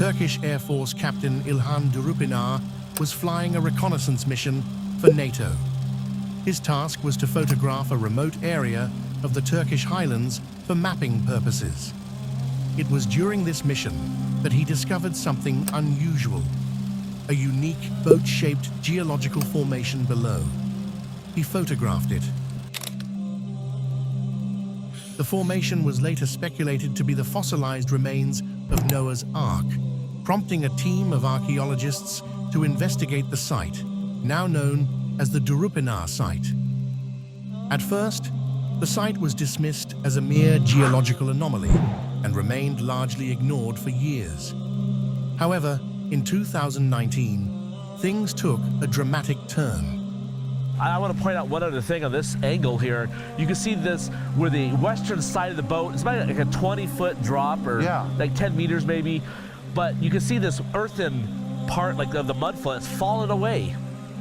Turkish Air Force Captain İlhan Durupinar was flying a reconnaissance mission for NATO. His task was to photograph a remote area of the Turkish highlands for mapping purposes. It was during this mission that he discovered something unusual, a unique boat-shaped geological formation below. He photographed it. The formation was later speculated to be the fossilized remains of Noah's Ark, prompting a team of archaeologists to investigate the site, now known as the Durupinar site. At first, the site was dismissed as a mere geological anomaly and remained largely ignored for years. However, in 2019, things took a dramatic turn. I want to point out one other thing on this angle here. You can see this where the western side of the boat, it's about like a 20-foot drop or like 10 meters maybe, but you can see this earthen part like of the mud flood, it's fallen away.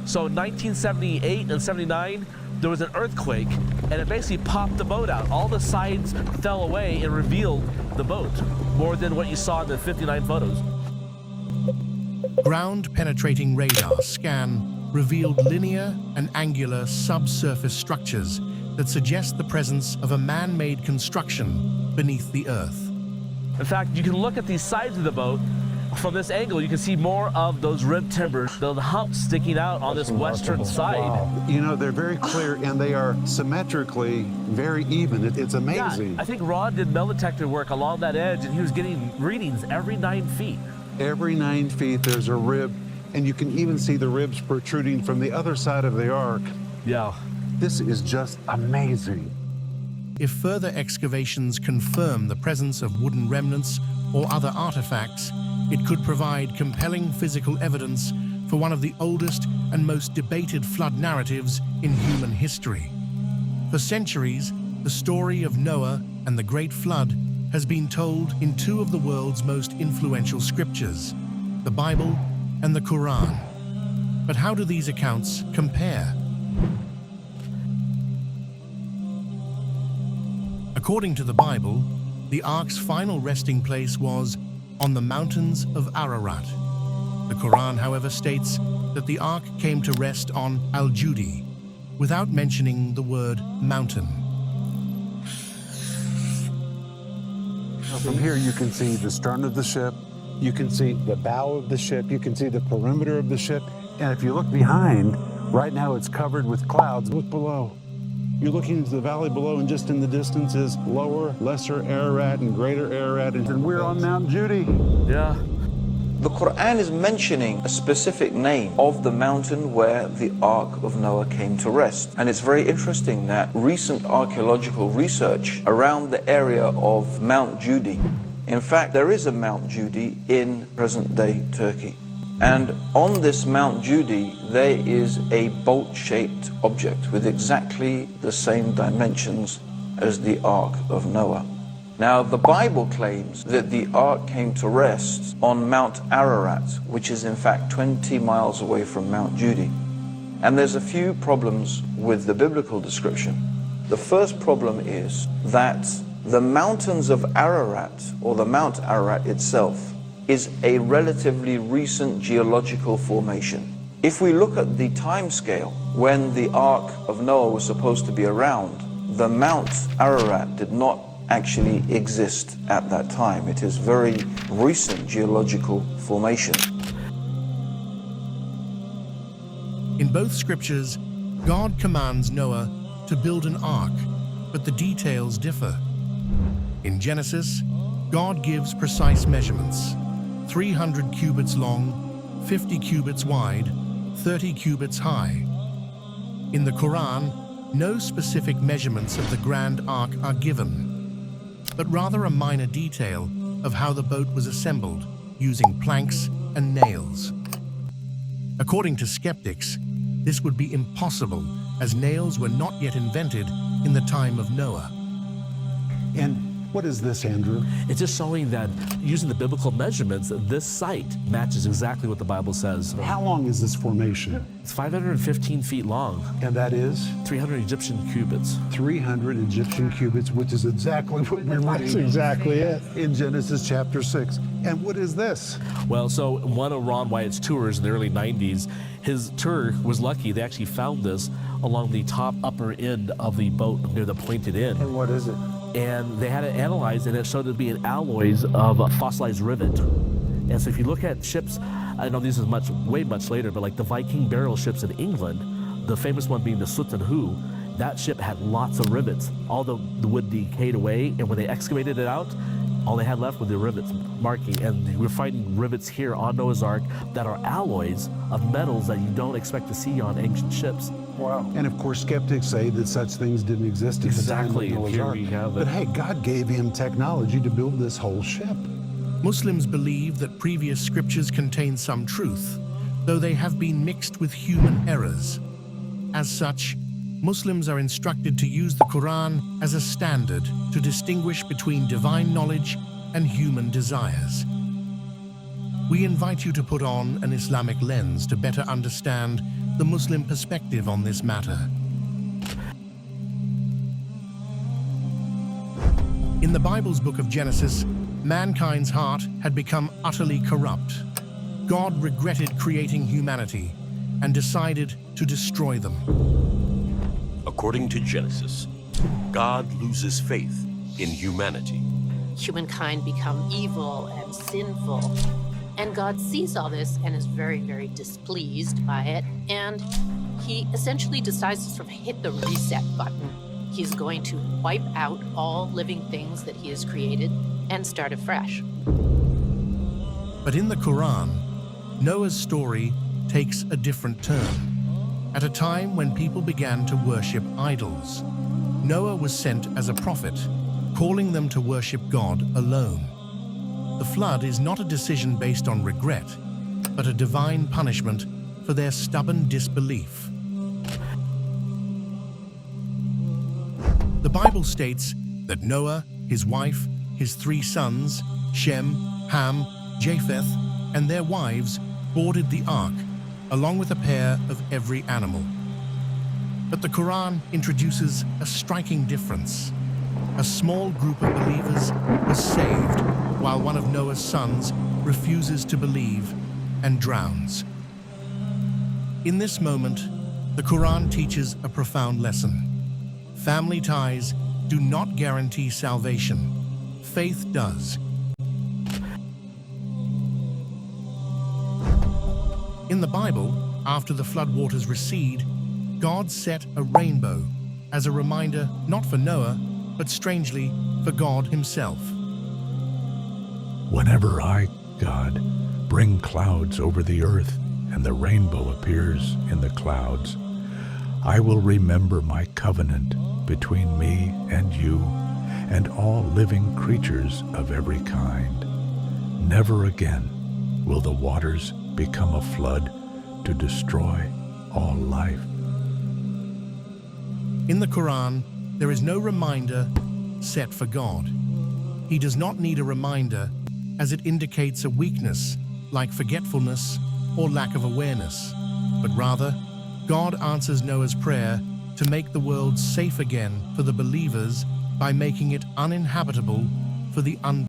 So in 1978 and 79, there was an earthquake and it basically popped the boat out. All the sides fell away and revealed the boat, more than what you saw in the 59 photos. Ground-penetrating radar scan revealed linear and angular subsurface structures that suggest the presence of a man-made construction beneath the earth. In fact, you can look at these sides of the boat. From this angle, you can see more of those ribbed timbers, the humps sticking out on this western side. Wow. You know, they're very clear and they are symmetrically very even. It's amazing. Yeah, I think Rod did metal detector work along that edge and he was getting readings every 9 feet. Every 9 feet there's a rib, and you can even see the ribs protruding from the other side of the ark. Yeah. This is just amazing. If further excavations confirm the presence of wooden remnants or other artifacts, it could provide compelling physical evidence for one of the oldest and most debated flood narratives in human history. For centuries, the story of Noah and the Great Flood has been told in two of the world's most influential scriptures, the Bible and the Quran. But how do these accounts compare? According to the Bible, the Ark's final resting place was on the mountains of Ararat. The Quran, however, states that the Ark came to rest on Al-Judi, without mentioning the word mountain. From here you can see the stern of the ship, you can see the bow of the ship, you can see the perimeter of the ship, and if you look behind, right now it's covered with clouds. Look below. You're looking into the valley below, and just in the distance is lower, lesser Ararat and greater Ararat, and we're on Mount Judi. Yeah. The Quran is mentioning a specific name of the mountain where the Ark of Noah came to rest. And it's very interesting that recent archaeological research around the area of Mount Judi, in fact, there is a Mount Judi in present-day Turkey. And on this Mount Judi, there is a boat-shaped object with exactly the same dimensions as the Ark of Noah. Now, the Bible claims that the Ark came to rest on Mount Ararat, which is in fact 20 miles away from Mount Judi. And there's a few problems with the biblical description. The first problem is that the mountains of Ararat, or the Mount Ararat itself, is a relatively recent geological formation. If we look at the time scale when the Ark of Noah was supposed to be around, the Mount Ararat did not actually exist at that time. It is very recent geological formation. In both scriptures, God commands Noah to build an ark, but the details differ. In Genesis, God gives precise measurements: 300 cubits long, 50 cubits wide, 30 cubits high. In the Quran, no specific measurements of the Grand Ark are given, but rather a minor detail of how the boat was assembled using planks and nails. According to skeptics, this would be impossible as nails were not yet invented in the time of Noah. And What is this, Andrew? It's just showing that using the biblical measurements, this site matches exactly what the Bible says. How long is this formation? It's 515 feet long. And that is? 300 Egyptian cubits. 300 Egyptian cubits, which is exactly what we're reading. That's exactly it. In Genesis chapter 6. And what is this? Well, so one of Ron Wyatt's tours in the early 90s, his tour was lucky. They actually found this along the top upper end of the boat near the pointed end. And what is it? And they had it analyzed, and it showed it to be an alloys of a fossilized rivet. And so if you look at ships, I know this is way much later, but like the Viking burial ships in England, the famous one being the Sut and Hu, that ship had lots of rivets. All the wood decayed away, and when they excavated it out, all they had left were the rivets marking. And we're finding rivets here on Noah's Ark that are alloys of metals that you don't expect to see on ancient ships. Wow. And of course, skeptics say that such things didn't exist at the time of Noah's Ark. We have it. But hey, God gave him technology to build this whole ship. Muslims believe that previous scriptures contain some truth, though they have been mixed with human errors. As such, Muslims are instructed to use the Quran as a standard to distinguish between divine knowledge and human desires. We invite you to put on an Islamic lens to better understand the Muslim perspective on this matter. In the Bible's book of Genesis, mankind's heart had become utterly corrupt. God regretted creating humanity and decided to destroy them. According to Genesis, God loses faith in humanity. Humankind become evil and sinful. And God sees all this and is very, very displeased by it. And he essentially decides to sort of hit the reset button. He's going to wipe out all living things that he has created and start afresh. But in the Quran, Noah's story takes a different turn. At a time when people began to worship idols, Noah was sent as a prophet, calling them to worship God alone. The flood is not a decision based on regret, but a divine punishment for their stubborn disbelief. The Bible states that Noah, his wife, his 3 sons, Shem, Ham, Japheth, and their wives boarded the ark, along with a pair of every animal. But the Quran introduces a striking difference. A small group of believers was saved, while one of Noah's sons refuses to believe and drowns. In this moment, the Quran teaches a profound lesson. Family ties do not guarantee salvation. Faith does. In the Bible, after the floodwaters recede, God set a rainbow as a reminder not for Noah, but strangely, for God himself. Whenever I, God, bring clouds over the earth and the rainbow appears in the clouds, I will remember my covenant between me and you and all living creatures of every kind. Never again will the waters become a flood to destroy all life. In the Quran, there is no reminder set for God. He does not need a reminder, as it indicates a weakness like forgetfulness or lack of awareness, but rather, God answers Noah's prayer to make the world safe again for the believers by making it uninhabitable for the unbelievers.